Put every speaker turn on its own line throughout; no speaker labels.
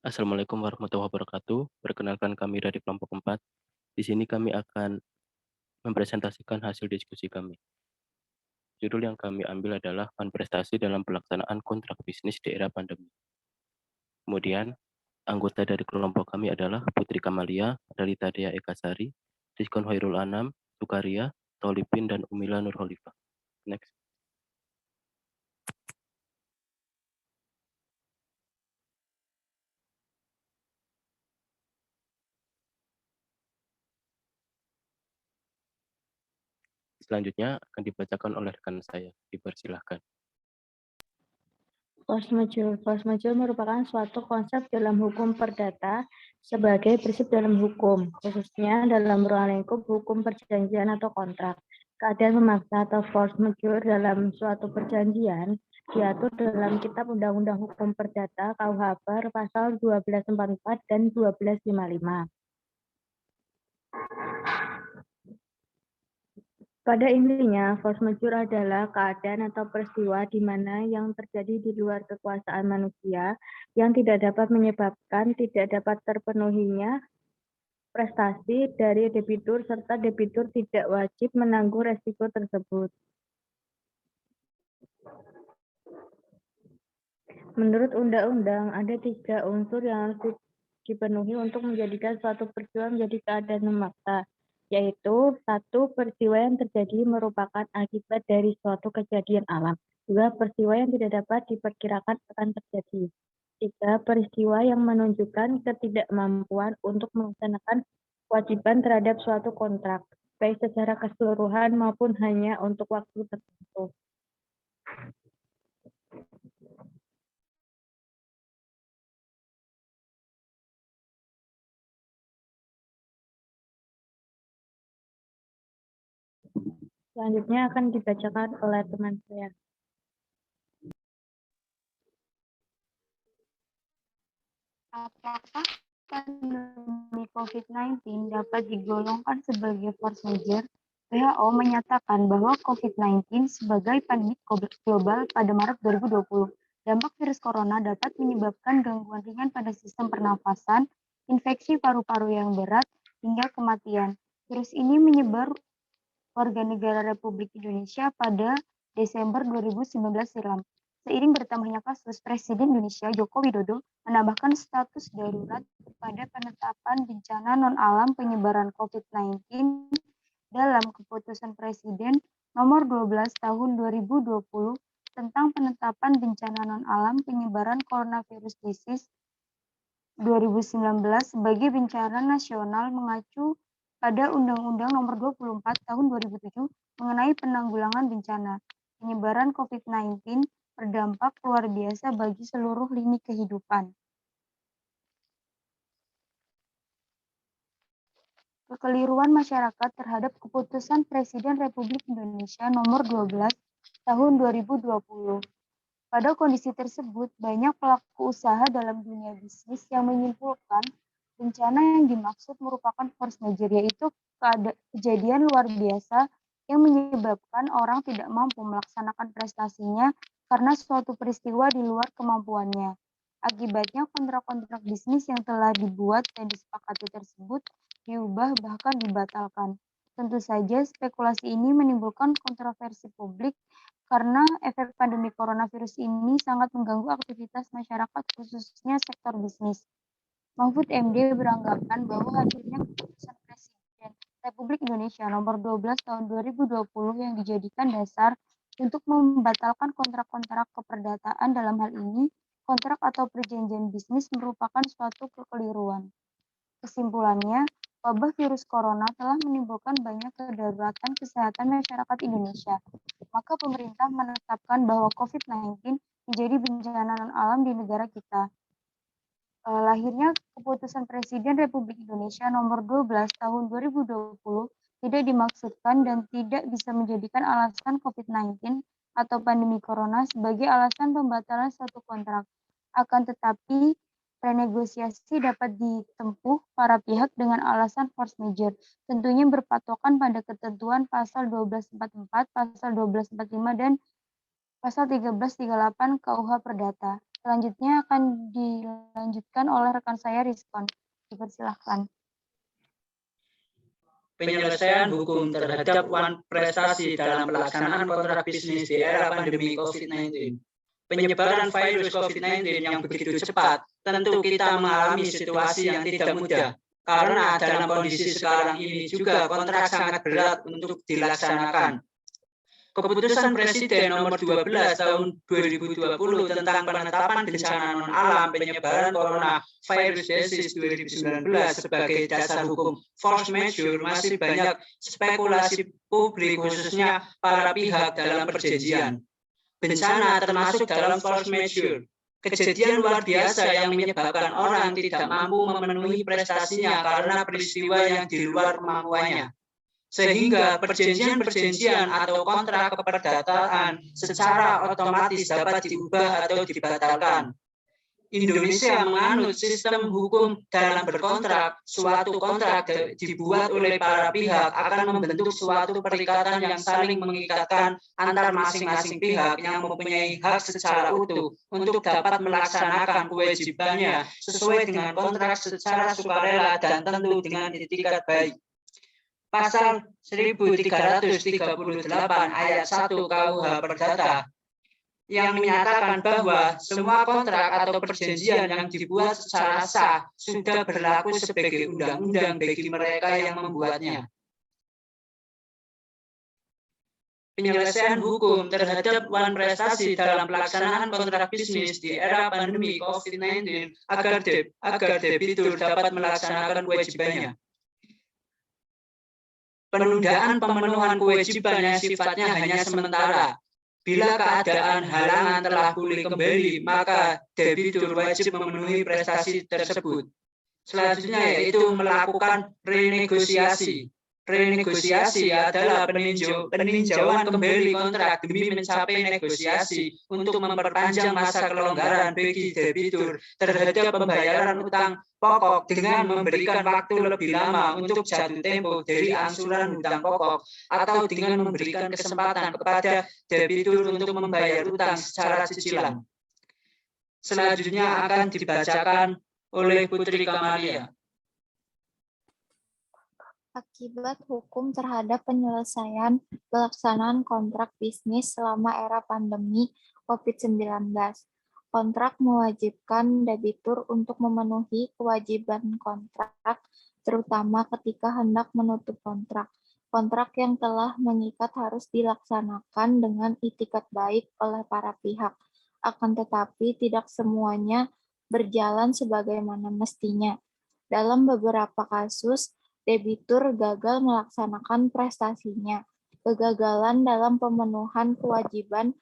Assalamualaikum warahmatullahi wabarakatuh. Perkenalkan kami dari kelompok 4. Di sini kami akan mempresentasikan hasil diskusi kami. Judul yang kami ambil adalah prestasi dalam pelaksanaan kontrak bisnis di era pandemi. Kemudian, anggota dari kelompok kami adalah Putri Kamalia, Dalita Dea Ekasari, Rizkon Hoirul Anam, Sukaria, Tolipin, dan Umila Nurholifah. Next. Selanjutnya akan dibacakan oleh rekan saya. Dipersilahkan.
Force majeure. Force majeure merupakan suatu konsep dalam hukum perdata sebagai prinsip dalam hukum, khususnya dalam ruang lingkup hukum perjanjian atau kontrak. Keadaan memaksa atau force majeure dalam suatu perjanjian diatur dalam Kitab Undang-Undang Hukum Perdata KUHP pasal 1244 dan 1255. Pada intinya, force majeure adalah keadaan atau peristiwa di mana yang terjadi di luar kekuasaan manusia yang tidak dapat menyebabkan tidak dapat terpenuhinya prestasi dari debitur serta debitur tidak wajib menanggung resiko tersebut. Menurut undang-undang, ada 3 unsur yang harus dipenuhi untuk menjadikan suatu peristiwa menjadi keadaan memaksa, yaitu 1. Peristiwa yang terjadi merupakan akibat dari suatu kejadian alam. 2. Peristiwa yang tidak dapat diperkirakan akan terjadi. 3. Peristiwa yang menunjukkan ketidakmampuan untuk melaksanakan kewajiban terhadap suatu kontrak, baik secara keseluruhan maupun hanya untuk waktu tertentu. Selanjutnya akan dibacakan oleh teman saya.
Apakah pandemi COVID-19 dapat digolongkan sebagai force majeure? WHO menyatakan bahwa COVID-19 sebagai pandemi global pada Maret 2020. Dampak virus corona dapat menyebabkan gangguan ringan pada sistem pernafasan, infeksi paru-paru yang berat, hingga kematian. Virus ini menyebar warga negara Republik Indonesia pada Desember 2019 silam. Seiring bertambahnya kasus, Presiden Indonesia Joko Widodo menambahkan status darurat pada penetapan bencana non-alam penyebaran COVID-19 dalam Keputusan Presiden Nomor 12 Tahun 2020 tentang penetapan bencana non-alam penyebaran coronavirus disease 2019 sebagai bencana nasional mengacu pada Undang-Undang Nomor 24 Tahun 2007 mengenai penanggulangan bencana. Penyebaran COVID-19 berdampak luar biasa bagi seluruh lini kehidupan. Kekeliruan masyarakat terhadap Keputusan Presiden Republik Indonesia Nomor 12 Tahun 2020. Pada kondisi tersebut, banyak pelaku usaha dalam dunia bisnis yang menyimpulkan bencana yang dimaksud merupakan force majeure, yaitu kejadian luar biasa yang menyebabkan orang tidak mampu melaksanakan prestasinya karena suatu peristiwa di luar kemampuannya. Akibatnya, kontrak-kontrak bisnis yang telah dibuat dan disepakati tersebut diubah bahkan dibatalkan. Tentu saja, spekulasi ini menimbulkan kontroversi publik karena efek pandemi coronavirus ini sangat mengganggu aktivitas masyarakat, khususnya sektor bisnis. Mahfud MD beranggapan bahwa hadirnya Keputusan Presiden Republik Indonesia Nomor 12 Tahun 2020 yang dijadikan dasar untuk membatalkan kontrak-kontrak keperdataan, dalam hal ini kontrak atau perjanjian bisnis, merupakan suatu kekeliruan. Kesimpulannya, wabah virus corona telah menimbulkan banyak kedaruratan kesehatan masyarakat Indonesia. Maka pemerintah menetapkan bahwa COVID-19 menjadi bencana non-alam di negara kita. Lahirnya Keputusan Presiden Republik Indonesia Nomor 12 Tahun 2020 tidak dimaksudkan dan tidak bisa menjadikan alasan COVID-19 atau pandemi corona sebagai alasan pembatalan suatu kontrak. Akan tetapi, renegosiasi dapat ditempuh para pihak dengan alasan force majeure, tentunya berpatokan pada ketentuan pasal 1244, pasal 1245, dan pasal 1338 KUH Perdata. Selanjutnya akan dilanjutkan oleh rekan saya Rizkon. Dipersilahkan.
Penyelesaian hukum terhadap prestasi dalam pelaksanaan kontrak bisnis di era pandemi COVID-19. Penyebaran virus COVID-19 yang begitu cepat, tentu kita mengalami situasi yang tidak mudah. Karena dalam kondisi sekarang ini juga kontrak sangat berat untuk dilaksanakan. Keputusan Presiden nomor 12 tahun 2020 tentang penetapan bencana non-alam penyebaran coronavirus disease 2019 sebagai dasar hukum force majeure masih banyak spekulasi publik khususnya para pihak dalam perjanjian. Bencana termasuk dalam force majeure. Kejadian luar biasa yang menyebabkan orang tidak mampu memenuhi prestasinya karena peristiwa yang di luar kemampuannya. Sehingga perjanjian-perjanjian atau kontrak keperdataan secara otomatis dapat diubah atau dibatalkan. Indonesia menganut sistem hukum dalam berkontrak. Suatu kontrak dibuat oleh para pihak akan membentuk suatu perikatan yang saling mengikatkan antar masing-masing pihak yang mempunyai hak secara utuh untuk dapat melaksanakan kewajibannya sesuai dengan kontrak secara sukarela dan tentu dengan itikat baik. Pasal 1338 ayat 1 KUH Perdata yang menyatakan bahwa semua kontrak atau perjanjian yang dibuat secara sah sudah berlaku sebagai undang-undang bagi mereka yang membuatnya. Penyelesaian hukum terhadap prestasi dalam pelaksanaan kontrak bisnis di era pandemi COVID-19 agar debitur dapat melaksanakan kewajibannya. Penundaan pemenuhan kewajiban yang sifatnya hanya sementara. Bila keadaan halangan telah pulih kembali, maka debitur wajib memenuhi prestasi tersebut. Selanjutnya yaitu melakukan renegosiasi. Renegosiasi adalah peninjauan kembali kontrak demi mencapai negosiasi untuk memperpanjang masa kelonggaran bagi debitur terhadap pembayaran utang pokok dengan memberikan waktu lebih lama untuk jatuh tempo dari angsuran hutang pokok atau dengan memberikan kesempatan kepada debitur untuk membayar utang secara cicilan. Selanjutnya akan dibacakan oleh Putri Kamalia.
Akibat hukum terhadap penyelesaian pelaksanaan kontrak bisnis selama era pandemi COVID-19. Kontrak mewajibkan debitur untuk memenuhi kewajiban kontrak, terutama ketika hendak menutup kontrak. Kontrak yang telah mengikat harus dilaksanakan dengan itikat baik oleh para pihak. Akan tetapi tidak semuanya berjalan sebagaimana mestinya. Dalam beberapa kasus, debitur gagal melaksanakan prestasinya. Kegagalan dalam pemenuhan kewajiban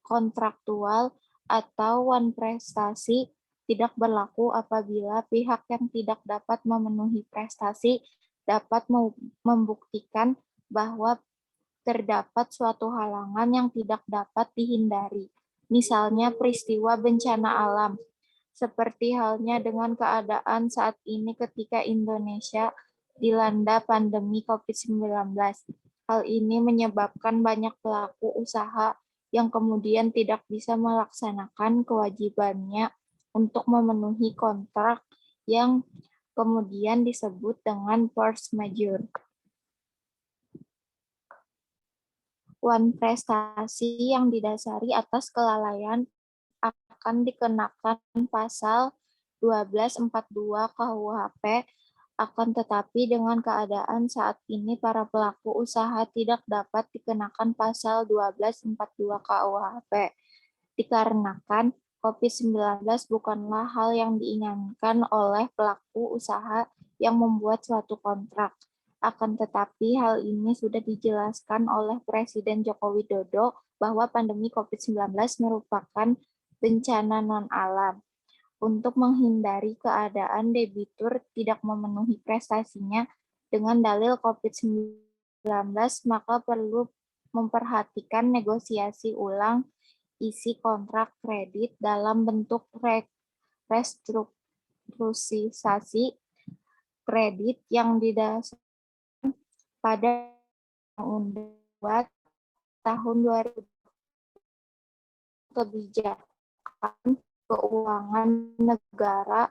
kontraktual atau prestasi tidak berlaku apabila pihak yang tidak dapat memenuhi prestasi dapat membuktikan bahwa terdapat suatu halangan yang tidak dapat dihindari. Misalnya peristiwa bencana alam, seperti halnya dengan keadaan saat ini ketika Indonesia dilanda pandemi COVID-19. Hal ini menyebabkan banyak pelaku usaha yang kemudian tidak bisa melaksanakan kewajibannya untuk memenuhi kontrak yang kemudian disebut dengan force majeure. Prestasi yang didasari atas kelalaian akan dikenakan pasal 1242 KUHP. Akan tetapi dengan keadaan saat ini para pelaku usaha tidak dapat dikenakan pasal 1242 KUHP dikarenakan COVID-19 bukanlah hal yang diinginkan oleh pelaku usaha yang membuat suatu kontrak. Akan tetapi hal ini sudah dijelaskan oleh Presiden Joko Widodo bahwa pandemi COVID-19 merupakan bencana non-alam. Untuk menghindari keadaan debitur tidak memenuhi prestasinya dengan dalil COVID-19, maka perlu memperhatikan negosiasi ulang isi kontrak kredit dalam bentuk restrukturisasi kredit yang didasarkan pada Undang-Undang tahun 2000 kebijakan keuangan negara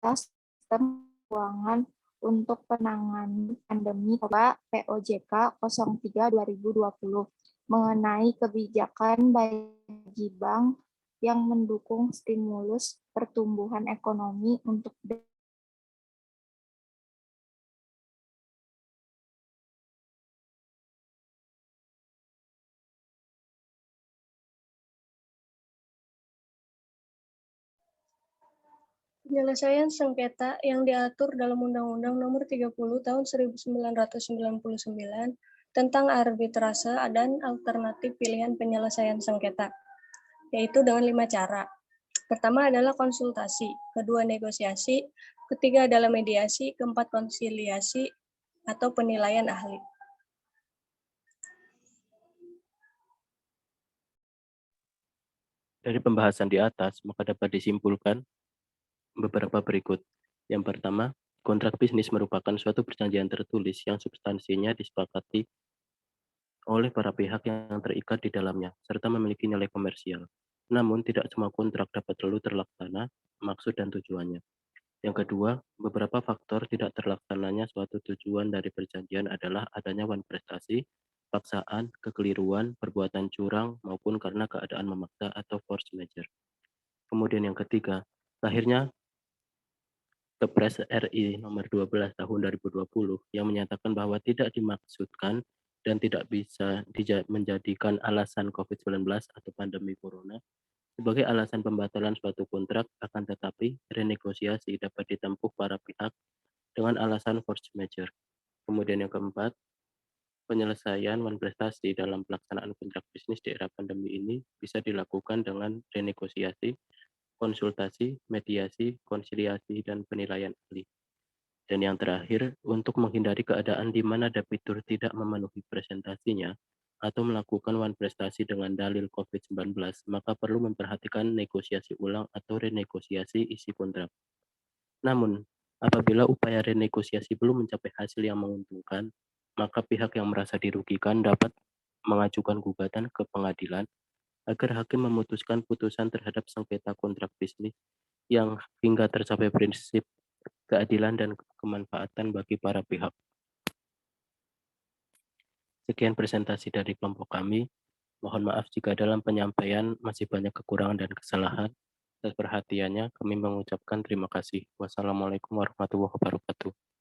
sistem keuangan untuk penanganan pandemi POJK 03/2020 mengenai kebijakan bagi bank yang mendukung stimulus pertumbuhan ekonomi untuk
Penyelesaian sengketa yang diatur dalam Undang-Undang Nomor 30 Tahun 1999 tentang arbitrase dan alternatif pilihan penyelesaian sengketa, yaitu dengan 5 cara. Pertama adalah konsultasi, kedua negosiasi, ketiga adalah mediasi, keempat konsiliasi atau penilaian ahli.
Dari pembahasan di atas, maka dapat disimpulkan beberapa berikut. Yang pertama, kontrak bisnis merupakan suatu perjanjian tertulis yang substansinya disepakati oleh para pihak yang terikat di dalamnya, serta memiliki nilai komersial. Namun, tidak semua kontrak dapat selalu terlaksana, maksud dan tujuannya. Yang kedua, beberapa faktor tidak terlaksananya suatu tujuan dari perjanjian adalah adanya wan prestasi, paksaan, kekeliruan, perbuatan curang, maupun karena keadaan memaksa atau force majeure. Kemudian yang ketiga, lahirnya Kepres RI nomor 12 tahun 2020 yang menyatakan bahwa tidak dimaksudkan dan tidak bisa menjadikan alasan COVID-19 atau pandemi corona sebagai alasan pembatalan suatu kontrak, akan tetapi renegosiasi dapat ditempuh para pihak dengan alasan force majeure. Kemudian yang keempat, penyelesaian wan prestasi dalam pelaksanaan kontrak bisnis di era pandemi ini bisa dilakukan dengan renegosiasi, konsultasi, mediasi, konsiliasi, dan penilaian ahli. Dan yang terakhir, untuk menghindari keadaan di mana debitur tidak memenuhi presentasinya atau melakukan wan prestasi dengan dalil COVID-19, maka perlu memperhatikan negosiasi ulang atau renegosiasi isi kontrak. Namun, apabila upaya renegosiasi belum mencapai hasil yang menguntungkan, maka pihak yang merasa dirugikan dapat mengajukan gugatan ke pengadilan agar hakim memutuskan putusan terhadap sengketa kontrak bisnis yang hingga tercapai prinsip keadilan dan kemanfaatan bagi para pihak. Sekian presentasi dari kelompok kami. Mohon maaf jika dalam penyampaian masih banyak kekurangan dan kesalahan. Atas perhatiannya kami mengucapkan terima kasih. Wassalamualaikum warahmatullahi wabarakatuh.